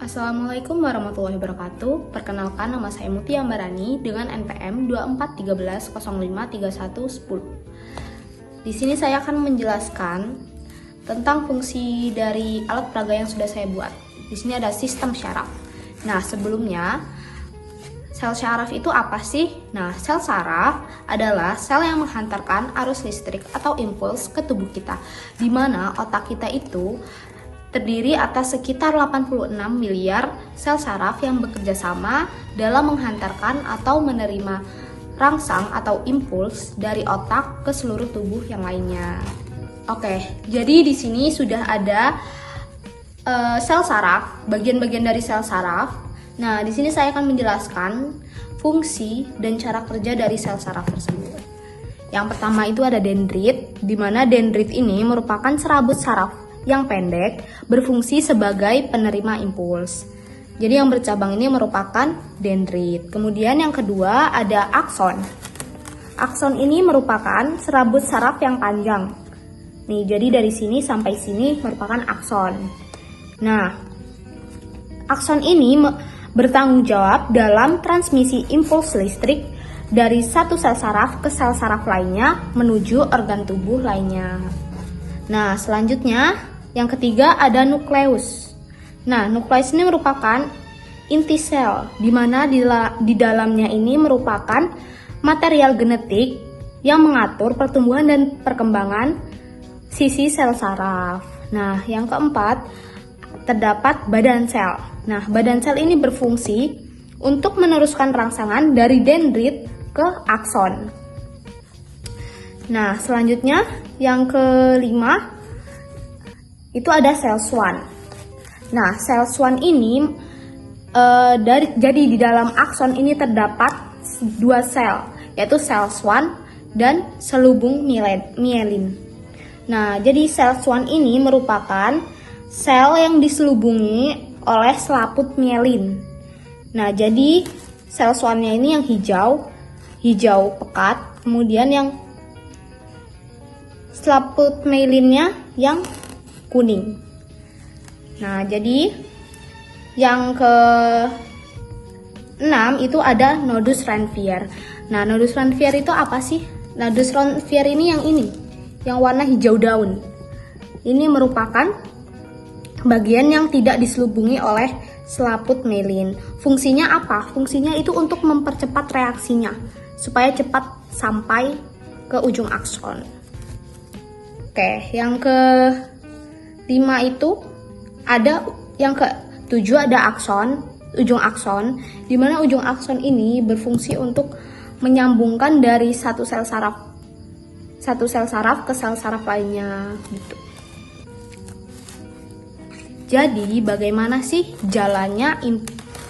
Assalamualaikum warahmatullahi wabarakatuh. Perkenalkan, nama saya Mutia Ambarani dengan NPM 2413053110. Di sini saya akan menjelaskan tentang fungsi dari alat peraga yang sudah saya buat. Di sini ada sistem syaraf. Nah, sebelumnya sel syaraf itu apa sih? Nah, sel syaraf adalah sel yang menghantarkan arus listrik atau impuls ke tubuh kita, di mana otak kita itu terdiri atas sekitar 86 miliar sel saraf yang bekerja sama dalam menghantarkan atau menerima rangsang atau impuls dari otak ke seluruh tubuh yang lainnya. Oke, jadi di sini sudah ada sel saraf, bagian-bagian dari sel saraf. Nah, di sini saya akan menjelaskan fungsi dan cara kerja dari sel saraf tersebut. Yang pertama itu ada dendrit, di mana dendrit ini merupakan serabut saraf yang pendek berfungsi sebagai penerima impuls. Jadi yang bercabang ini merupakan dendrit. Kemudian yang kedua ada akson. Akson ini merupakan serabut saraf yang panjang. Nih, jadi dari sini sampai sini merupakan akson. Nah, akson ini bertanggung jawab dalam transmisi impuls listrik dari satu sel saraf ke sel saraf lainnya menuju organ tubuh lainnya. Nah, selanjutnya yang ketiga ada nukleus. Nah, nukleus ini merupakan inti sel, di mana di dalamnya ini merupakan material genetik yang mengatur pertumbuhan dan perkembangan sisi sel saraf. Nah, yang keempat terdapat badan sel. Nah, badan sel ini berfungsi untuk meneruskan rangsangan dari dendrit ke akson. Nah, selanjutnya yang kelima itu ada sel Schwann. Nah, sel Schwann ini jadi di dalam akson ini terdapat dua sel, yaitu sel Schwann dan selubung mielin. Nah, jadi sel Schwann ini merupakan sel yang diselubungi oleh selaput mielin. Nah, jadi sel Schwann-nya ini yang hijau pekat, kemudian yang selaput mielinnya yang kuning. Nah, jadi yang ke-6 itu ada nodus Ranvier. Nah, nodus Ranvier itu apa sih? Nodus Ranvier ini yang warna hijau daun. Ini merupakan bagian yang tidak diselubungi oleh selaput mielin. Fungsinya apa? Fungsinya itu untuk mempercepat reaksinya supaya cepat sampai ke ujung akson. Oke, yang ke-5 itu ada yang ke-7 ada ujung akson, di mana ujung akson ini berfungsi untuk menyambungkan dari satu sel saraf ke sel saraf lainnya gitu. Jadi bagaimana sih jalannya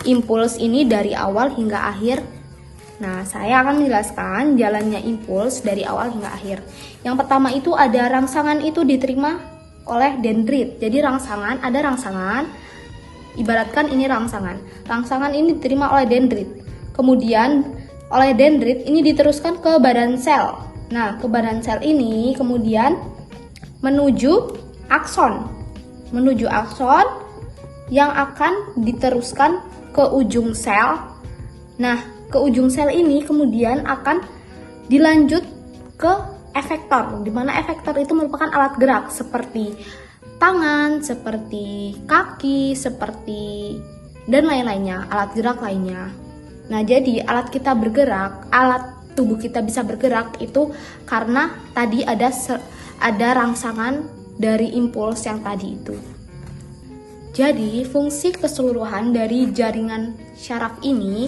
impuls ini dari awal hingga akhir? Nah, saya akan menjelaskan jalannya impuls dari awal hingga akhir. Yang pertama itu ada rangsangan itu diterima oleh dendrit. Jadi ada rangsangan, ibaratkan ini rangsangan. Rangsangan ini diterima oleh dendrit. Kemudian oleh dendrit ini diteruskan ke badan sel. Nah, ke badan sel ini kemudian menuju akson. Menuju akson yang akan diteruskan ke ujung sel. Nah, ke ujung sel ini kemudian akan dilanjut ke efektor, di mana efektor itu merupakan alat gerak seperti tangan, seperti kaki, seperti dan lain-lainnya, alat gerak lainnya. Nah, jadi alat tubuh kita bisa bergerak itu karena tadi ada rangsangan dari impuls yang tadi itu. Jadi, fungsi keseluruhan dari jaringan syaraf ini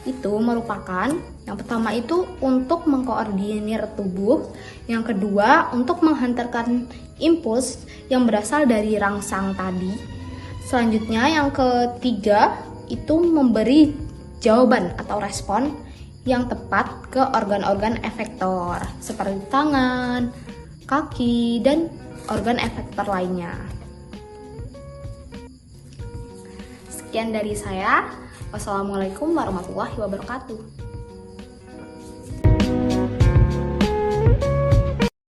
itu merupakan yang pertama itu untuk mengkoordinir tubuh, yang kedua untuk menghantarkan impuls yang berasal dari rangsang tadi. Selanjutnya yang ketiga itu memberi jawaban atau respon yang tepat ke organ-organ efektor seperti tangan, kaki, dan organ efektor lainnya. Sekian dari saya. Wassalamualaikum warahmatullahi wabarakatuh.